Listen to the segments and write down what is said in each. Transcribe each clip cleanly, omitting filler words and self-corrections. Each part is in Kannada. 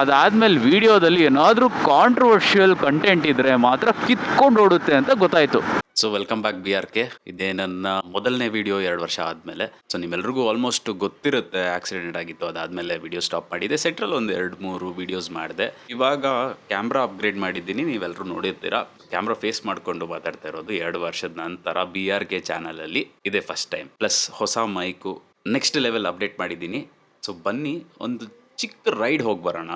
ಅದಾದ್ಮೇಲೆ ವಿಡಿಯೋದಲ್ಲಿ ಏನಾದರೂ ಕಾಂಟ್ರವರ್ಷಿಯಲ್ ಕಂಟೆಂಟ್ ಇದ್ರೆ ಮಾತ್ರ ಕಿತ್ಕೊಂಡು ಓಡುತ್ತೆ ಅಂತ ಗೊತ್ತಾಯ್ತು. So welcome back BRK. ಇದೇ ನನ್ನ ಮೊದಲನೇ ವಿಡಿಯೋ 2 ವರ್ಷ ಆದಮೇಲೆ. ಸೊ ನಿಮ್ಮೆಲ್ರಿಗೂ ಆಲ್ಮೋಸ್ಟ್ ಗೊತ್ತಿರುತ್ತೆ ಆಕ್ಸಿಡೆಂಟ್ ಆಗಿತ್ತು, ಅದಾದಮೇಲೆ ವಿಡಿಯೋ ಸ್ಟಾಪ್ ಮಾಡಿದೆ. ಸೆಟ್ರಲ್ಲಿ ಒಂದು 2-3 ವಿಡಿಯೋಸ್ ಮಾಡಿದೆ. ಇವಾಗ ಕ್ಯಾಮ್ರಾ ಅಪ್ಗ್ರೇಡ್ ಮಾಡಿದ್ದೀನಿ, ನೀವೆಲ್ಲರೂ ನೋಡಿರ್ತೀರಾ. ಕ್ಯಾಮ್ರಾ ಫೇಸ್ ಮಾಡಿಕೊಂಡು ಮಾತಾಡ್ತಾ ಇರೋದು 2 ವರ್ಷದ ನಂತರ BRK ಚಾನಲಲ್ಲಿ ಇದೆ ಫಸ್ಟ್ ಟೈಮ್. ಪ್ಲಸ್ ಹೊಸ ಮೈಕು, ನೆಕ್ಸ್ಟ್ ಲೆವೆಲ್ ಅಪ್ಡೇಟ್ ಮಾಡಿದ್ದೀನಿ. ಸೊ ಬನ್ನಿ ಒಂದು ಚಿಕ್ಕ ರೈಡ್ ಹೋಗಿ ಬರೋಣ.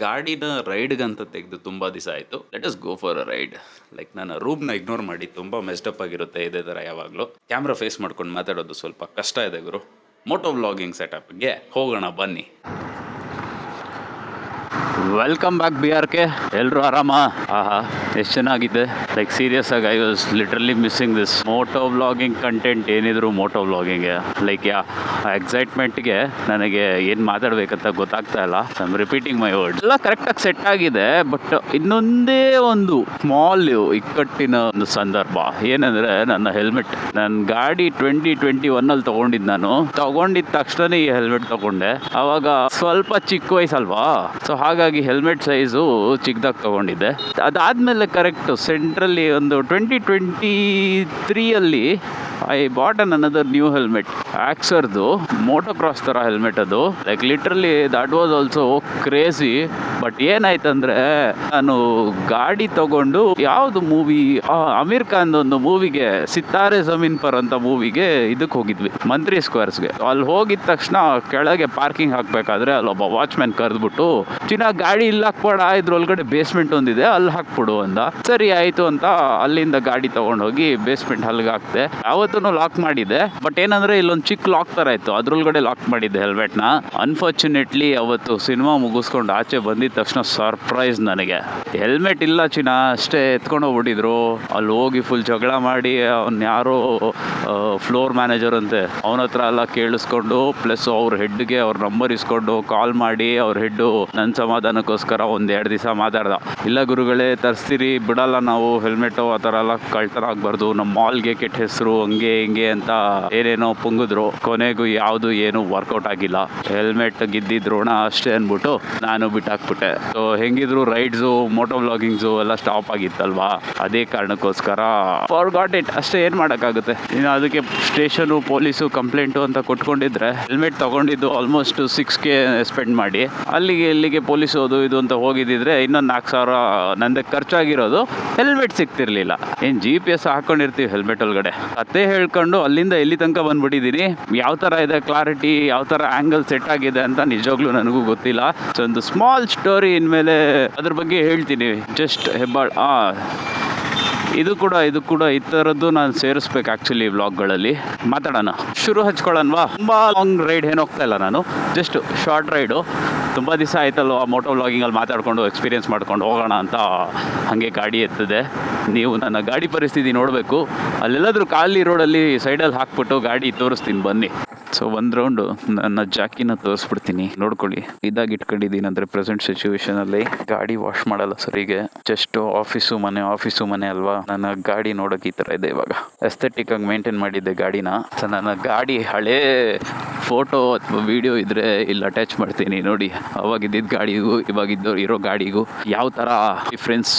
ಗಾಡಿನ ರೈಡ್ಗಂತ ತೆಗೆದು ತುಂಬ ದಿವಸ ಆಯಿತು. Let us go for a ride. Like ನನ್ನ ರೂಮ್ನ ಇಗ್ನೋರ್ ಮಾಡಿ, ತುಂಬ ಮೆಸ್ಡಪ್ ಆಗಿರುತ್ತೆ ಇದೇ ಥರ ಯಾವಾಗಲೂ. ಕ್ಯಾಮ್ರಾ ಫೇಸ್ ಮಾಡ್ಕೊಂಡು ಮಾತಾಡೋದು ಸ್ವಲ್ಪ ಕಷ್ಟ ಇದೆ ಗುರು. ಮೋಟೋ ವ್ಲಾಗಿಂಗ್ ಸೆಟಪ್ಗೆ ಹೋಗೋಣ ಬನ್ನಿ. Welcome back BRK. ಎಲ್ಲರೂ ಆರಾಮ? ಆಹಾ, ಎಷ್ಟು ಚೆನ್ನಾಗಿದೆ. ಲೈಕ್ ಸೀರಿಯಸ್ ಆಗಿ I was literally missing this moto vlogging content. ಏನಿದ್ರು ಮೋಟೋ ವ್ಲಾಗಿಂಗ್ಗೆ ಲೈಕ್ ಎಕ್ಸೈಟ್ಮೆಂಟ್ಗೆ ನನಗೆ ಏನು ಮಾತಾಡಬೇಕಂತ ಗೊತ್ತಾಗ್ತಾ ಇಲ್ಲ. I am repeating my words. ಎಲ್ಲ ಕರೆಕ್ಟಾಗಿ ಸೆಟ್ ಆಗಿದೆ, ಬಟ್ ಇನ್ನೊಂದೇ ಒಂದು ಸ್ಮಾಲ್ ಇಕ್ಕಟ್ಟಿನ ಒಂದು ಸಂದರ್ಭ ಏನಂದರೆ ನನ್ನ ಹೆಲ್ಮೆಟ್. ನನ್ನ ಗಾಡಿ 2021 ತೊಗೊಂಡಿದ್ದು. ನಾನು ತೊಗೊಂಡಿದ್ದ ತಕ್ಷಣ ಈ ಹೆಲ್ಮೆಟ್ ತೊಗೊಂಡೆ. ಆವಾಗ ಸ್ವಲ್ಪ ಚಿಕ್ಕ ವಯಸ್ಸಲ್ವಾ, ಸೊ ಹಾಗಾಗಿ ಹೆಲ್ಮೆಟ್ ಸೈಜು ಚಿಕ್ಕದಾಗಿ ತೊಗೊಂಡಿದ್ದೆ. ಅದಾದಮೇಲೆ ಕರೆಕ್ಟು ಸೆಂಟ್ರಲ್ಲಿ ಒಂದು 2023 I bought another new helmet. ಆಕ್ಸರ್ದು ಮೋಟೋಕ್ರಾಸ್ ಥರ ಹೆಲ್ಮೆಟ್ ಅದು. Like literally that was also crazy. But ಏನಾಯ್ತಂದರೆ, ನಾನು ಗಾಡಿ ತಗೊಂಡು ಯಾವುದು ಮೂವಿ, ಅಮೀರ್ ಖಾನ್ ಒಂದು ಮೂವಿಗೆ, ಸಿತಾರೆ ಜಮೀನ್ ಪರ್ ಅಂತ ಮೂವಿಗೆ ಇದಕ್ಕೆ ಹೋಗಿದ್ವಿ, ಮಂತ್ರಿ ಸ್ಕ್ವೇರ್ಸ್ಗೆ. ಅಲ್ಲಿ ಹೋಗಿದ ತಕ್ಷಣ ಕೆಳಗೆ ಪಾರ್ಕಿಂಗ್ ಹಾಕಬೇಕಾದ್ರೆ ಅಲ್ಲೊಬ್ಬ ವಾಚ್ಮ್ಯಾನ್ ಕರೆದ್ಬಿಟ್ಟು, ಚಿನ್ನ ಗಾಡಿ ಇಲ್ಲಿ ಹಾಕ್ಬೇಡ, ಇದ್ರೊಳಗಡೆ ಬೇಸ್ಮೆಂಟ್ ಒಂದಿದೆ ಅಲ್ಲಿ ಹಾಕ್ಬಿಡು ಅಂದ. ಸರಿ ಆಯಿತು ಅಂತ ಅಲ್ಲಿಂದ ಗಾಡಿ ತೊಗೊಂಡೋಗಿ ಬೇಸ್ಮೆಂಟ್ ಅಲ್ಲಿಗೆ ಹಾಕ್ದೆ. ಅವತ್ತು ಲಾಕ್ ಮಾಡಿದ್ದೆ, ಬಟ್ ಏನಂದ್ರೆ ಇಲ್ಲೊಂದು ಚಿಕ್ಕ ಲಾಕ್ ತರ ಇತ್ತು, ಅದ್ರೊಳಗಡೆ ಲಾಕ್ ಮಾಡಿದ್ದೆ ಹೆಲ್ಮೆಟ್ನ. ಅನ್ಫಾರ್ಚುನೇಟ್ಲಿ ಅವತ್ತು ಸಿನಿಮಾ ಮುಗಿಸ್ಕೊಂಡು ಆಚೆ ಬಂದಿದ ತಕ್ಷಣ ಸರ್ಪ್ರೈಸ್ ನನಗೆ. ಹೆಲ್ಮೆಟ್ ಇಲ್ಲ ಚಿನ್ನ, ಅಷ್ಟೇ ಎತ್ಕೊಂಡು ಹೋಗ್ಬಿಟ್ಟಿದ್ರು. ಅಲ್ಲಿ ಹೋಗಿ ಫುಲ್ ಜಗಳ ಮಾಡಿ, ಅವ್ನು ಯಾರೋ ಫ್ಲೋರ್ ಮ್ಯಾನೇಜರ್ ಅಂತೆ, ಅವನ ಹತ್ರ ಎಲ್ಲ ಕೇಳಿಸ್ಕೊಂಡು, ಪ್ಲಸ್ ಅವ್ರ ಹೆಡ್ಗೆ ಅವ್ರ ನಂಬರ್ ಇಸ್ಕೊಂಡು ಕಾಲ್ ಮಾಡಿ ಅವ್ರ ಹೆಡ್ಡು ನನ್ನ ಸಮಾಧಾನಕ್ಕೋಸ್ಕರ 1-2 ದಿವಸ ಮಾತಾಡ್ದ. ಇಲ್ಲ ಗುರುಗಳೇ, ತರಿಸ್ತೀರಿ ಬಿಡಲ್ಲ ನಾವು ಹೆಲ್ಮೆಟು, ಆ ಥರ ಎಲ್ಲ ಕಳ್ತನ ಆಗಬಾರ್ದು, ನಮ್ಮ ಮಾಲ್ಗೆ ಕೆಟ್ಟ ಹೆಸರು, ಹಂಗೆ ಹಿಂಗೆ ಅಂತ ಏನೇನೋ ಪುಂಗಿದ್ರು. ಕೊನೆಗೂ ಯಾವುದು ಏನು ವರ್ಕೌಟ್ ಆಗಿಲ್ಲ. ಹೆಲ್ಮೆಟ್ ಗಿದ್ದಿದ್ರೋಣ ಅಷ್ಟೇ ಅಂದ್ಬಿಟ್ಟು ನಾನು ಬಿಟ್ಟಾಕ್ಬಿಟ್ಟೆ. ಸೊ ಹೆಂಗಿದ್ರು ರೈಡ್ಸು, ಮೋಟೋ ವ್ಲಾಗಿಂಗ್ಸು ಎಲ್ಲ ಸ್ಟಾಪ್ ಆಗಿತ್ತಲ್ವಾ, ಅದೇ ಕಾರಣಕ್ಕೋಸ್ಕರ ಫಾರ್ಗಾಟ್ ಇಟ್. ಅಷ್ಟೇ, ಏನು ಮಾಡೋಕ್ಕಾಗುತ್ತೆ. ಇನ್ನು ಅದಕ್ಕೆ ಸ್ಟೇಷನು, ಪೊಲೀಸು ಕಂಪ್ಲೇಂಟು ಅಂತ ಕೊಟ್ಕೊಂಡಿದ್ರೆ, ಹೆಲ್ಮೆಟ್ ತೊಗೊಂಡಿದ್ದು ಆಲ್ಮೋಸ್ಟ್ 6K ಸ್ಪೆಂಡ್ ಮಾಡಿ ಅಲ್ಲಿಗೆ ಇಲ್ಲಿಗೆ ಪೊಲೀಸ್ ಅದು ಇದು ಅಂತ ಹೋಗಿದ್ದಿದ್ರೆ ಇನ್ನೊಂದು 4,000 ನಂದೇ ಖರ್ಚಾಗಿರೋದು. ಹೆಲ್ಮೆಟ್ ಸಿಗ್ತಿರ್ಲಿಲ್ಲ. ಏನು GPS ಹಾಕೊಂಡಿರ್ತೀವಿ ಹೆಲ್ಮೆಟ್ ಒಳಗಡೆ, ಅದೇ ಹೇಳ್ಕೊಂಡು ಅಲ್ಲಿಂದ ಇಲ್ಲಿ ತನಕ ಬಂದ್ಬಿಟ್ಟಿದ್ದೀನಿ. ಯಾವ ಥರ ಇದೆ ಕ್ಲಾರಿಟಿ, ಯಾವ ಥರ ಆ್ಯಂಗಲ್ ಸೆಟ್ ಆಗಿದೆ ಅಂತ ನಿಜವಾಗ್ಲೂ ನನಗೂ ಗೊತ್ತಿಲ್ಲ. ಸೊ ಒಂದು ಸ್ಮಾಲ್ ಸ್ಟೋರಿ ಇನ್ಮೇಲೆ ಅದ್ರ ಬಗ್ಗೆ ಹೇಳ್ತೀನಿ. ಜಸ್ಟ್ ಹೆಬ್ಬಾಳ್ ಇದು ಕೂಡ ಈ ಥರದ್ದು ನಾನು ಸೇರಿಸ್ಬೇಕು ಆ್ಯಕ್ಚುಲಿ ವ್ಲಾಗ್ಗಳಲ್ಲಿ. ಮಾತಾಡೋಣ, ಶುರು ಹಚ್ಕೊಳ್ಳೋಣವಾ? ತುಂಬ ಲಾಂಗ್ ರೈಡ್ ಏನು ಹೋಗ್ತಾ ಇಲ್ಲ ನಾನು, ಜಸ್ಟ್ ಶಾರ್ಟ್ ರೈಡು. ತುಂಬ ದಿವಸ ಆಯ್ತಲ್ವ ಮೋಟೋ ವ್ಲಾಗಿಂಗಲ್ಲಿ ಮಾತಾಡಿಕೊಂಡು ಎಕ್ಸ್ಪೀರಿಯೆನ್ಸ್ ಮಾಡ್ಕೊಂಡು ಹೋಗೋಣ ಅಂತ ಹಾಗೆ ಗಾಡಿ ಎತ್ತದೆ. ನೀವು ನನ್ನ ಗಾಡಿ ಪರಿಸ್ಥಿತಿ ನೋಡಬೇಕು. ಅಲ್ಲೆಲ್ಲಾದರೂ ಖಾಲಿ ರೋಡಲ್ಲಿ ಸೈಡಲ್ಲಿ ಹಾಕ್ಬಿಟ್ಟು ಗಾಡಿ ತೋರಿಸ್ತೀನಿ ಬನ್ನಿ. ಸೊ ಒಂದು ರೌಂಡು ನನ್ನ ಜಾಕಿನ ತೋರಿಸ್ಬಿಡ್ತೀನಿ, ನೋಡ್ಕೊಳ್ಳಿ. ಇದಾಗಿ ಇಟ್ಕೊಂಡಿದ್ದೀನಿ ಅಂದರೆ ಪ್ರೆಸೆಂಟ್ ಸಿಚುವೇಶನಲ್ಲಿ ಗಾಡಿ ವಾಶ್ ಮಾಡಲ್ಲ ಸರಿಗೆ. ಜಸ್ಟ್ ಆಫೀಸು ಮನೆ ಅಲ್ವಾ, ನನ್ನ ಗಾಡಿ ನೋಡೋಕೆ ಈ ಥರ ಇದೆ. ಇವಾಗ ಎಸ್ಥೆಟಿಕ್ ಆಗಿ ಮೇಂಟೈನ್ ಮಾಡಿದ್ದೆ ಗಾಡಿನ. ಸೊ ನನ್ನ ಗಾಡಿ ಹಳೇ ಫೋಟೋ ಅಥವಾ ವಿಡಿಯೋ ಇದ್ರೆ ಇಲ್ಲಿ ಅಟ್ಯಾಚ್ ಮಾಡ್ತೀನಿ ನೋಡಿ. ಅವಾಗಿದ್ದಿದ್ದ ಗಾಡಿಗೂ ಇರೋ ಗಾಡಿಗೂ ಯಾವ ಥರ ಡಿಫ್ರೆನ್ಸ್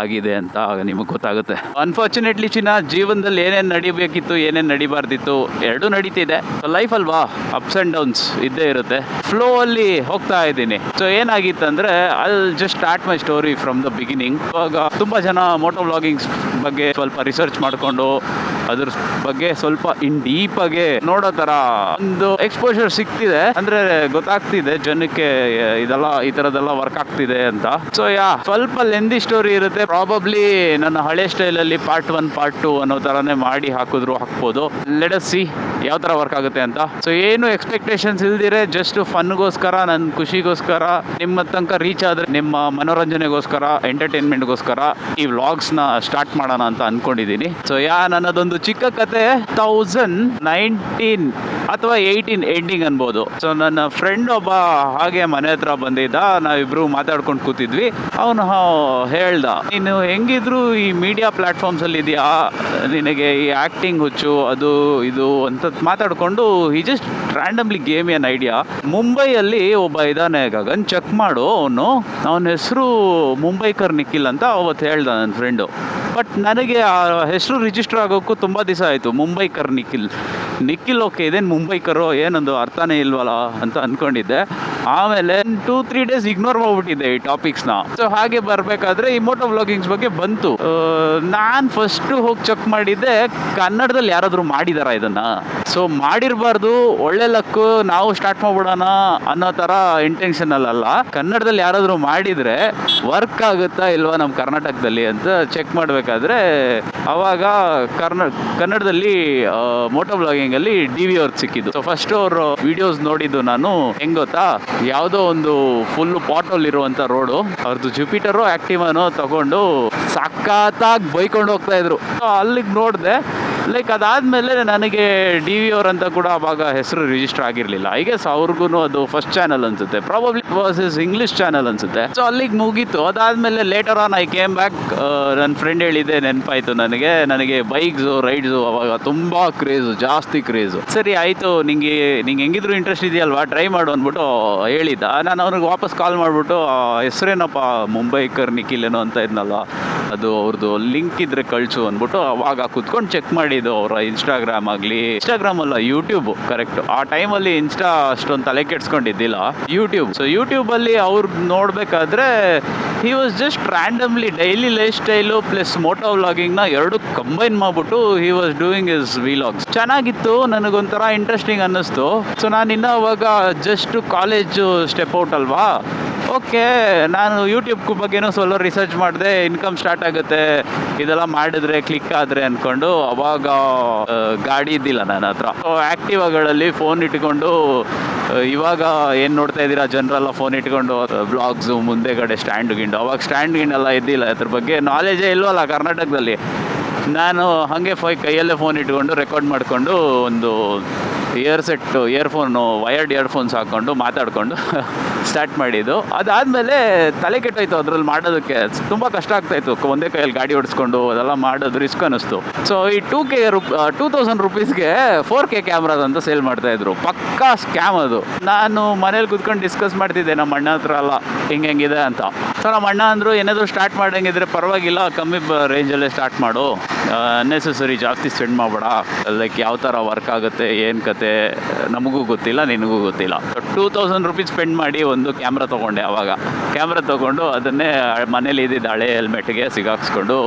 ಆಗಿದೆ ಅಂತ ನಿಮಗೆ ಗೊತ್ತಾಗುತ್ತೆ. ಅನ್ಫಾರ್ಚುನೇಟ್ಲಿ ಚಿನ್ನ, ಜೀವನದಲ್ಲಿ ಏನೇನು ನಡಿಬೇಕಿತ್ತು, ಏನೇನು ನಡಿಬಾರ್ದಿತ್ತು, ಎರಡೂ ನಡೀತಿದೆ. ಲೈಫ್ ಅಲ್ವಾ, ಅಪ್ಸ್ ಆ್ಯಂಡ್ ಡೌನ್ಸ್ ಇದ್ದೇ ಇರುತ್ತೆ. ಫ್ಲೋ ಅಲ್ಲಿ ಹೋಗ್ತಾ ಇದ್ದೀನಿ. ಸೊ ಏನಾಗಿತ್ತು ಅಂದರೆ, I'll just start my story from the beginning. ಇವಾಗ ತುಂಬ ಜನ ಮೋಟೋ ವ್ಲಾಗಿಂಗ್ಸ್ ಬಗ್ಗೆ ಸ್ವಲ್ಪ ರಿಸರ್ಚ್ ಮಾಡಿಕೊಂಡು ಅದ್ರ ಬಗ್ಗೆ ಸ್ವಲ್ಪ ಡೀಪಾಗೆ ನೋಡೋ ಥರ ಒಂದು ಎಕ್ಸ್ಪೋಜರ್ ಸಿಗ್ತಿದೆ. ಅಂದರೆ ಗೊತ್ತಾಗ್ತಿದೆ ಜನಕ್ಕೆ ಇದೆಲ್ಲ ಈ ಥರದ್ದೆಲ್ಲ ವರ್ಕ್ ಆಗ್ತಿದೆ ಅಂತ. ಸೊ ಸ್ವಲ್ಪ ಲೆಂದಿ ಸ್ಟೋರಿ ಇರುತ್ತೆ. ಪ್ರಾಬಬ್ಲಿ ನನ್ನ ಹಳೆ ಸ್ಟೈಲಲ್ಲಿ ಪಾರ್ಟ್ 1 ಪಾರ್ಟ್ 2 ಅನ್ನೋ ಥರನೇ ಮಾಡಿ ಹಾಕ್ಬೋದು. ಲೆಟ್ ಅಸ್ ಸಿ ಯಾವ ಥರ ವರ್ಕ್ ಆಗುತ್ತೆ ಅಂತ. ಸೊ ಏನು ಎಕ್ಸ್ಪೆಕ್ಟೇಷನ್ಸ್ ಇಲ್ದಿರೆ ಜಸ್ಟ್ ಫನ್ಗೋಸ್ಕರ, ನನ್ನ ಖುಷಿಗೋಸ್ಕರ, ನಿಮ್ಮ ತನಕ ರೀಚ್ ಆದರೆ ನಿಮ್ಮ ಮನೋರಂಜನೆಗೋಸ್ಕರ, ಎಂಟರ್ಟೈನ್ಮೆಂಟ್ಗೋಸ್ಕರ ಈ ವ್ಲಾಗ್ಸ್ನ ಸ್ಟಾರ್ಟ್ ಮಾಡೋಣ ಅಂತ ಅಂದ್ಕೊಂಡಿದ್ದೀನಿ. ಸೊ ನನ್ನದೊಂದು ಚಿಕ್ಕ ಕತೆ 2019 ಅಥವಾ 18 ಎಂಡಿಂಗ್ ಅನ್ಬೋದು. ಸೊ ನನ್ನ ಫ್ರೆಂಡ್ ಒಬ್ಬ ಹಾಗೆ ಮನೆ ಹತ್ರ ಬಂದಿದ್ದ, ನಾವಿಬ್ರು ಮಾತಾಡ್ಕೊಂಡು ಕೂತಿದ್ವಿ. ಅವನು ಹೇಳ್ದ, ನೀನು ಹೆಂಗಿದ್ರು ಈ ಮೀಡಿಯಾ ಪ್ಲಾಟ್ಫಾರ್ಮ್ಸಲ್ಲಿ ಇದೆಯಾ, ನಿನಗೆ ಈ ಆ್ಯಕ್ಟಿಂಗ್ ಹುಚ್ಚು ಅದು ಇದು ಅಂತ ಮಾತಾಡಿಕೊಂಡು ಈ ಜಸ್ಟ್ ರ್ಯಾಂಡಮ್ಲಿ ಗೇಮ್ ಏನ್ ಐಡಿಯಾ. ಮುಂಬೈಯಲ್ಲಿ ಒಬ್ಬ ಇದ್ದಾನೆ ಗಗನ್, ಚೆಕ್ ಮಾಡು, ಅವನ ಹೆಸರು ಮುಂಬೈಕರ್ ನಿಖಿಲ್ ಅಂತ ಅವತ್ತು ಹೇಳ್ದ ನನ್ನ ಫ್ರೆಂಡು. ಬಟ್ ನನಗೆ ಆ ಹೆಸರು ರಿಜಿಸ್ಟರ್ ಆಗೋಕ್ಕೂ ತುಂಬ ದಿವಸ ಆಯಿತು. ಮುಂಬೈಕರ್ ನಿಖಿಲ್ ಓಕೆ, ಇದೇನು ಮುಂಬೈಕರು, ಏನೊಂದು ಅರ್ಥನೇ ಇಲ್ವಲ್ಲ ಅಂತ ಅಂದ್ಕೊಂಡಿದ್ದೆ. ಆಮೇಲೆ 2-3 ಡೇಸ್ ಇಗ್ನೋರ್ ಮಾಡ್ಬಿಟ್ಟಿದ್ದೆ ಈ ಟಾಪಿಕ್ಸ್ನ. ಸೊ ಹಾಗೆ ಬರಬೇಕಾದ್ರೆ ಈ ಮೋಟೋ ವ್ಲಾಗಿಂಗ್ಸ್ ಬಗ್ಗೆ ಬಂತು. ನಾನು ಫಸ್ಟು ಹೋಗಿ ಚೆಕ್ ಮಾಡಿದ್ದೆ, ಕನ್ನಡದಲ್ಲಿ ಯಾರಾದರೂ ಮಾಡಿದಾರ ಇದನ್ನ. ಸೊ ಮಾಡಿರಬಾರ್ದು, ಒಳ್ಳೆ ಲಕ್ಕು, ನಾವು ಸ್ಟಾರ್ಟ್ ಮಾಡ್ಬಿಡೋಣ ಅನ್ನೋ ಥರ ಇಂಟೆನ್ಷನಲ್ಲ. ಕನ್ನಡದಲ್ಲಿ ಯಾರಾದರೂ ಮಾಡಿದರೆ ವರ್ಕ್ ಆಗುತ್ತಾ ಇಲ್ವಾ ನಮ್ಮ ಕರ್ನಾಟಕದಲ್ಲಿ ಅಂತ ಚೆಕ್ ಮಾಡಬೇಕಾದ್ರೆ ಅವಾಗ ಕನ್ನಡದಲ್ಲಿ ಮೋಟೋ ವ್ಲಾಗಿಂಗಲ್ಲಿ DV ಅವ್ರಿಗೆ ಸಿಕ್ಕಿದ್ದು. ಸೊ ಫಸ್ಟ್ ಅವರು ವಿಡಿಯೋಸ್ ನೋಡಿದ್ದು ನಾನು ಹೆಂಗ್ ಗೊತ್ತಾ, ಯಾವುದೋ ಒಂದು ಫುಲ್ ಪಾಟಲ್ಲಿ ಇರುವಂಥ ರೋಡು, ಅವ್ರದ್ದು ಜುಪಿಟರು ಆ್ಯಕ್ಟಿವಾನೋ ತಗೊಂಡು ಸಖತ್ತಾಗಿ ಬೈಕೊಂಡು ಹೋಗ್ತಾ ಇದ್ರು. ಸೊ ಅಲ್ಲಿಗೆ ನೋಡಿದೆ. ಲೈಕ್ ಅದಾದಮೇಲೆ ನನಗೆ DV ಅವರಂತ ಕೂಡ ಅವಾಗ ಹೆಸರು ರಿಜಿಸ್ಟರ್ ಆಗಿರಲಿಲ್ಲ. ಐ ಗೆಸ್ ಅವ್ರಿಗೂ ಅದು ಫಸ್ಟ್ ಚಾನಲ್ ಅನ್ಸುತ್ತೆ, probably was is English channel ಅನ್ಸುತ್ತೆ. ಸೊ ಅಲ್ಲಿಗೆ ಮುಗೀತು. ಅದಾದಮೇಲೆ later on I came back. ನನ್ನ ಫ್ರೆಂಡ್ ಹೇಳಿದ್ದೆ ನೆನಪಾಯಿತು ನನಗೆ ಬೈಕ್ಸು ರೈಡ್ಸು ಅವಾಗ ತುಂಬ ಜಾಸ್ತಿ ಕ್ರೇಜು. ಸರಿ ಆಯಿತು, ನಿಂಗೆ ಹೆಂಗಿದ್ರು ಇಂಟ್ರೆಸ್ಟ್ ಇದೆಯಲ್ವಾ, ಟ್ರೈ ಮಾಡು ಅಂದ್ಬಿಟ್ಟು ಹೇಳಿದ್ದ. ನಾನು ಅವ್ನಿಗೆ ವಾಪಸ್ ಕಾಲ್ ಮಾಡಿಬಿಟ್ಟು ಹೆಸರೇನಪ್ಪ ಮುಂಬೈಕರ್ ನಿಖಿಲ್ ಏನೋ ಅಂತ ಇದ್ನಲ್ಲ, ಅದು ಅವ್ರದ್ದು ಲಿಂಕ್ ಇದ್ರೆ ಕಳಿಸು ಅಂದ್ಬಿಟ್ಟು ಅವಾಗ ಕುತ್ಕೊಂಡು ಚೆಕ್ ಮಾಡಿದ್ದು. ಅವರ ಇನ್ಸ್ಟಾಗ್ರಾಮ್ ಆಗಲಿ, ಇನ್ಸ್ಟಾಗ್ರಾಮ್ ಅಲ್ಲ ಯೂಟ್ಯೂಬ್, ಕರೆಕ್ಟ್. ಆ ಟೈಮಲ್ಲಿ ಇನ್ಸ್ಟಾ ಅಷ್ಟೊಂದು ತಲೆ ಕೆಡ್ಸ್ಕೊಂಡಿದ್ದಿಲ್ಲ, ಯೂಟ್ಯೂಬ್. ಸೊ ಯೂಟ್ಯೂಬಲ್ಲಿ ಅವ್ರು ನೋಡಬೇಕಾದ್ರೆ he was just randomly daily life style plus moto ವ್ಲಾಗಿಂಗ್ನ ಎರಡು ಕಂಬೈನ್ ಮಾಡಿಬಿಟ್ಟು he was doing his vlogs. ಚೆನ್ನಾಗಿತ್ತು, ನನಗೊಂಥರ ಇಂಟ್ರೆಸ್ಟಿಂಗ್ ಅನ್ನಿಸ್ತು. ಸೊ ನಾನು ಇನ್ನೂ ಅವಾಗ ಜಸ್ಟ್ ಕಾಲೇಜು ಸ್ಟೆಪ್ ಔಟ್ ಅಲ್ವಾ, ಓಕೆ ನಾನು ಯೂಟ್ಯೂಬ್ ಬಗ್ಗೆನೂ ಸ್ವಲ್ಪ ರಿಸರ್ಚ್ ಮಾಡಿದೆ. ಇನ್ಕಮ್ ಸ್ಟಾರ್ಟ್ ಆಗುತ್ತೆ ಇದೆಲ್ಲ ಮಾಡಿದ್ರೆ, ಕ್ಲಿಕ್ ಆದರೆ ಅಂದ್ಕೊಂಡು ಅವಾಗ ಗಾಡಿ ಇದ್ದಿಲ್ಲ ನನ್ನ ಹತ್ರ. ಆ್ಯಕ್ಟಿವಾಗಳಲ್ಲಿ ಫೋನ್ ಇಟ್ಕೊಂಡು, ಇವಾಗ ಏನು ನೋಡ್ತಾ ಇದ್ದೀರಾ ಜನರೆಲ್ಲ ಫೋನ್ ಇಟ್ಕೊಂಡು ಬ್ಲಾಗ್ಸು, ಮುಂದೆಗಡೆ ಸ್ಟ್ಯಾಂಡ್ ಅವಾಗ ಸ್ಟ್ಯಾಂಡ್ ಗಿಂಡೆಲ್ಲ ಇದ್ದಿಲ್ಲ, ಅದ್ರ ಬಗ್ಗೆ ನಾಲೆಜೇ ಇಲ್ವಲ್ಲ ಕರ್ನಾಟಕದಲ್ಲಿ. ನಾನು ಹಾಗೆ ಕೈಯಲ್ಲೇ ಫೋನ್ ಇಟ್ಕೊಂಡು ರೆಕಾರ್ಡ್ ಮಾಡಿಕೊಂಡು ಒಂದು ಇಯರ್ಫೋನು ವಯರ್ಡ್ ಇಯರ್ಫೋನ್ಸ್ ಹಾಕ್ಕೊಂಡು ಮಾತಾಡಿಕೊಂಡು ಸ್ಟಾರ್ಟ್ ಮಾಡಿದ್ದು. ಅದಾದಮೇಲೆ ತಲೆ ಕೆಟ್ಟೋಯ್ತು ಅದ್ರಲ್ಲಿ ಮಾಡೋದಕ್ಕೆ, ತುಂಬ ಕಷ್ಟ ಆಗ್ತಾಯಿತ್ತು. ಒಂದೇ ಕೈಯಲ್ಲಿ ಗಾಡಿ ಓಡಿಸ್ಕೊಂಡು ಅದೆಲ್ಲ ಮಾಡೋದು ರಿಸ್ಕ್ ಅನ್ನಿಸ್ತು. ಸೊ ಈ 2000 ರೂಪೀಸ್ಗೆ 4K ಕ್ಯಾಮ್ರಾಸ್ ಅಂತ ಸೇಲ್ ಮಾಡ್ತಾಯಿದ್ರು. ಪಕ್ಕಾ ಸ್ಕ್ಯಾಮ್ ಅದು. ನಾನು ಮನೇಲಿ ಕೂತ್ಕೊಂಡು ಡಿಸ್ಕಸ್ ಮಾಡ್ತಿದ್ದೆ ನಮ್ಮ ಅಣ್ಣ ಹತ್ರ ಎಲ್ಲ ಹೆಂಗಿದೆ ಅಂತ. ಸೊ ನಮ್ಮ ಅಣ್ಣ ಅಂದರು, ಏನಾದರೂ ಸ್ಟಾರ್ಟ್ ಮಾಡೋಂಗಿದ್ರೆ ಪರವಾಗಿಲ್ಲ, ಕಮ್ಮಿ ರೇಂಜಲ್ಲೇ ಸ್ಟಾರ್ಟ್ ಮಾಡು, ಅನ್ನೆಸೆಸರಿ ಜಾಸ್ತಿ ಸ್ಪೆಂಡ್ ಮಾಡಬೇಡ. ಲೈಕ್ ಯಾವ ಥರ ವರ್ಕ್ ಆಗುತ್ತೆ, ಏನು ಕತೆ ನಮಗೂ ಗೊತ್ತಿಲ್ಲ, ನಿನಗೂ ಗೊತ್ತಿಲ್ಲ. 2000 ರೂಪೀಸ್ ಸ್ಪೆಂಡ್ ಮಾಡಿ ಒಂದು ಕ್ಯಾಮ್ರಾ ತೊಗೊಂಡೆ. ಆವಾಗ ಕ್ಯಾಮ್ರಾ ತೊಗೊಂಡು ಅದನ್ನೇ ಮನೇಲಿ ಇದ್ದಿದ್ದು ಹಳೆ ಹೆಲ್ಮೆಟ್ಗೆ ಸಿಗಾಕ್ಸ್ಕೊಂಡು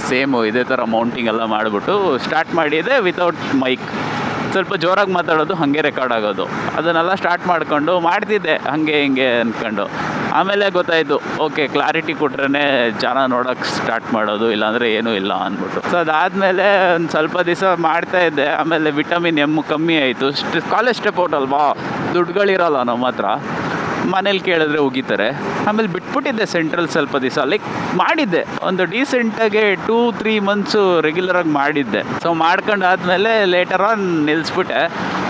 ಸೇಮು ಇದೇ ಥರ ಮೌಂಟಿಂಗ್ ಎಲ್ಲ ಮಾಡಿಬಿಟ್ಟು ಸ್ಟಾರ್ಟ್ ಮಾಡಿದೆ. ವಿತೌಟ್ ಮೈಕ್, ಸ್ವಲ್ಪ ಜೋರಾಗಿ ಮಾತಾಡೋದು, ಹಾಗೆ ರೆಕಾರ್ಡ್ ಆಗೋದು, ಅದನ್ನೆಲ್ಲ ಸ್ಟಾರ್ಟ್ ಮಾಡ್ಕೊಂಡು ಮಾಡ್ತಿದ್ದೆ ಹಾಗೆ ಹಿಂಗೆ ಅಂದ್ಕೊಂಡು. ಆಮೇಲೆ ಗೊತ್ತಾಯಿತು, ಓಕೆ ಕ್ಲಾರಿಟಿ ಕೊಟ್ರೇ ಜನ ನೋಡೋಕ್ಕೆ ಸ್ಟಾರ್ಟ್ ಮಾಡೋದು, ಇಲ್ಲಾಂದರೆ ಏನೂ ಇಲ್ಲ ಅಂದ್ಬಿಟ್ಟು. ಸೊ ಅದಾದಮೇಲೆ ಒಂದು ಸ್ವಲ್ಪ ದಿವಸ ಮಾಡ್ತಾಯಿದ್ದೆ. ಆಮೇಲೆ ವಿಟಮಿನ್ ಎಮ್ ಕಮ್ಮಿ ಆಯಿತು. ಕಾಲೇಜ್ ಸ್ಟೆಪ್ ಔಟ್ ಅಲ್ವಾ, ದುಡ್ಡುಗಳಿರೋಲ್ಲ ನಮ್ಮ ಹತ್ರ, ಮನೇಲಿ ಕೇಳಿದ್ರೆ ಉಗಿತಾರೆ. ಆಮೇಲೆ ಬಿಟ್ಬಿಟ್ಟಿದ್ದೆ ಸೆಂಟ್ರಲ್ ಸ್ವಲ್ಪ ದಿವಸ. ಲೈಕ್ ಮಾಡಿದ್ದೆ ಒಂದು ಡೀಸೆಂಟಾಗೆ 2-3 ಮಂತ್ಸು ರೆಗ್ಯುಲರಾಗಿ ಮಾಡಿದ್ದೆ. ಸೊ ಮಾಡ್ಕೊಂಡು ಆದಮೇಲೆ ಲೇಟರ್ ಆನ್ ನಿಲ್ಲಿಸ್ಬಿಟ್ಟೆ.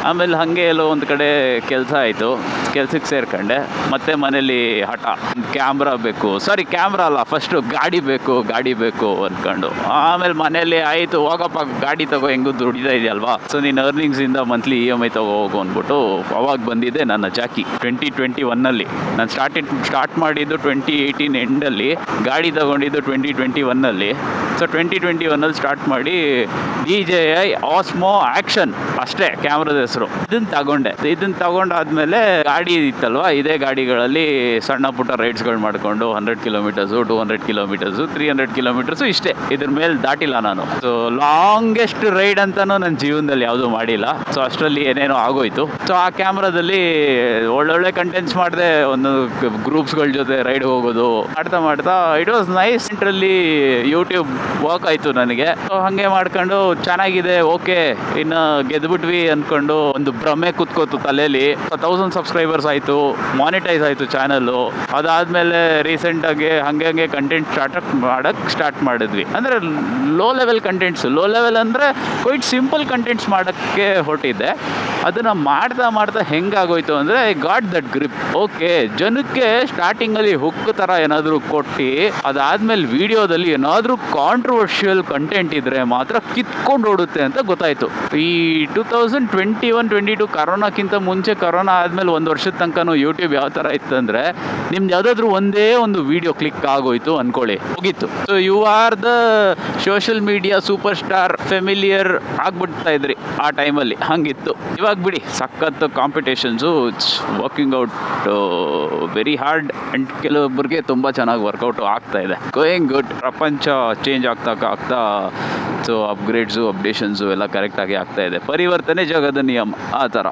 ಆಮೇಲೆ ಹಾಗೆ ಎಲ್ಲೋ ಒಂದು ಕಡೆ ಕೆಲಸ ಆಯಿತು, ಕೆಲ್ಸಕ್ಕೆ ಸೇರ್ಕೊಂಡೆ. ಮತ್ತೆ ಮನೇಲಿ ಹಠ, ಕ್ಯಾಮ್ರಾ ಅಲ್ಲ, ಫಸ್ಟು ಗಾಡಿ ಬೇಕು ಅಂದ್ಕೊಂಡು. ಆಮೇಲೆ ಮನೇಲಿ ಆಯಿತು, ಹೋಗಪ್ಪ ಗಾಡಿ ತಗೋ, ಹೆಂಗೂ ದುಡಿತಾ ಇದೆಯಲ್ವಾ, ಸೊ ನೀನು ಅರ್ನಿಂಗ್ಸಿಂದ ಮಂತ್ಲಿ EMI ಹೋಗು ಅಂದ್ಬಿಟ್ಟು ಅವಾಗ ಬಂದಿದ್ದೆ ನನ್ನ ಜಾಕಿ 2021ನಲ್ಲಿ. ನಾನು ಸ್ಟಾರ್ಟ್ ಮಾಡಿದ್ದು 2018 ಎಂಡಲ್ಲಿ, ಗಾಡಿ ತಗೊಂಡಿದ್ದು 2021ನಲ್ಲಿ. ಸೊ 2021ನಲ್ಲಿ ಸ್ಟಾರ್ಟ್ ಮಾಡಿ DJI Osmo Action ಅಷ್ಟೇ ಕ್ಯಾಮ್ರಾದ ಹೆಸರು. ಇದನ್ನು ತಗೊಂಡಾದ್ಮೇಲೆ ಗಾಡಿ ಇತ್ತಲ್ವ, ಇದೇ ಗಾಡಿಗಳಲ್ಲಿ ಸಣ್ಣ ಪುಟ್ಟ ರೈಡ್ಸ್ಗಳು ಮಾಡಿಕೊಂಡು 100 ಕಿಲೋಮೀಟರ್ಸು, 200 ಕಿಲೋಮೀಟರ್ಸು, 300 ಕಿಲೋಮೀಟರ್ಸು ಇಷ್ಟೇ. ಇದ್ರ ಮೇಲೆ ದಾಟಿಲ್ಲ ನಾನು. ಸೊ ಲಾಂಗೆಸ್ಟ್ ರೈಡ್ ಅಂತಲೂ ನನ್ನ ಜೀವನದಲ್ಲಿ ಯಾವುದೂ ಮಾಡಿಲ್ಲ. ಸೊ ಅಷ್ಟರಲ್ಲಿ ಏನೇನೋ ಆಗೋಯ್ತು. ಸೊ ಆ ಕ್ಯಾಮ್ರಾದಲ್ಲಿ ಒಳ್ಳೊಳ್ಳೆ ಕಂಟೆಂಟ್ಸ್ ಮಾಡಿದೆ, ಒಂದು ಗ್ರೂಪ್ಸ್ಗಳ ಜೊತೆ ರೈಡ್ ಹೋಗೋದು ಮಾಡ್ತಾ ಇಟ್ ವಾಸ್ ನೈಸ್. ಸೆಂಟ್ರಲ್ಲಿ ಯೂಟ್ಯೂಬ್ ವರ್ಕ್ ಆಯಿತು ನನಗೆ. ಸೊ ಹಾಗೆ ಮಾಡ್ಕೊಂಡು ಚೆನ್ನಾಗಿದೆ, ಓಕೆ ಇನ್ನು ಗೆದ್ಬಿಟ್ವಿ ಅಂದ್ಕೊಂಡು ಒಂದು ಭ್ರಮೆ ಕೂತ್ಕೋತು ತಲೆಯಲ್ಲಿ. 1000 ಸಬ್ಸ್ಕ್ರೈಬರ್ಸ್ ಆಯಿತು, ಮಾನಿಟೈಸ್ ಆಯಿತು ಚಾನಲ್ಲು. ಅದಾದಮೇಲೆ ರೀಸೆಂಟಾಗಿ ಹಾಗೆ ಕಂಟೆಂಟ್ ಸ್ಟಾರ್ಟ್ ಮಾಡಿದ್ವಿ. ಅಂದರೆ ಲೋ ಲೆವೆಲ್ ಅಂದರೆ ಕ್ವೈಟ್ ಸಿಂಪಲ್ ಕಂಟೆಂಟ್ಸ್ ಮಾಡೋಕ್ಕೆ ಹೊರಟಿದ್ದೆ. ಅದನ್ನು ಮಾಡ್ತಾ ಹೆಂಗಾಗೋಯ್ತು ಅಂದರೆ I got that grip. Okay, ಜನಕ್ಕೆ ಸ್ಟಾರ್ಟಿಂಗಲ್ಲಿ ಹುಕ್ ಥರ ಏನಾದರೂ ಕೊಟ್ಟು ಅದಾದ್ಮೇಲೆ ವಿಡಿಯೋದಲ್ಲಿ ಏನಾದರೂ ಕಾಂಟ್ರವರ್ಷಿಯಲ್ ಕಂಟೆಂಟ್ ಇದ್ರೆ ಮಾತ್ರ ಕಿತ್ಕೊಂಡು ಓಡುತ್ತೆ ಅಂತ ಗೊತ್ತಾಯಿತು. ಈ 2021-22 ಕರೋನಾಕ್ಕಿಂತ ಮುಂಚೆ, ಕರೋನಾ ಆದಮೇಲೆ ಒಂದು ವರ್ಷದ ತನಕನೂ ಯೂಟ್ಯೂಬ್ ಯಾವ ಥರ ಇತ್ತು ಅಂದರೆ, ನಿಮ್ದು ಯಾವುದಾದ್ರೂ ಒಂದೇ ಒಂದು ವಿಡಿಯೋ ಕ್ಲಿಕ್ ಆಗೋಯ್ತು ಅಂದ್ಕೊಳ್ಳಿ, ಹೋಗಿತ್ತು. So you are the social media super star, familiar ಆಗ್ಬಿಡ್ತಾ ಇದ್ರಿ ಆ ಟೈಮಲ್ಲಿ, ಹಂಗಿತ್ತು. ಇವಾಗ ಬಿಡಿ, ಸಖತ್ competitions, it's working out very hard and ಕೆಲವೊಬ್ಬರಿಗೆ ತುಂಬ ಚೆನ್ನಾಗಿ ವರ್ಕೌಟ್ ಆಗ್ತಾ ಇದೆ. Going good. ಪ್ರಪಂಚ ಚೇಂಜ್ ಆಗ್ತಾ ಸೊ ಅಪ್ಗ್ರೇಡ್ಸು, ಅಪ್ಡೇಷನ್ಸು ಎಲ್ಲ ಕರೆಕ್ಟಾಗಿ ಆಗ್ತಾ ಇದೆ. ಪರಿವರ್ತನೆ ಜಗದ ನಿಯಮ, ಆ ಥರ.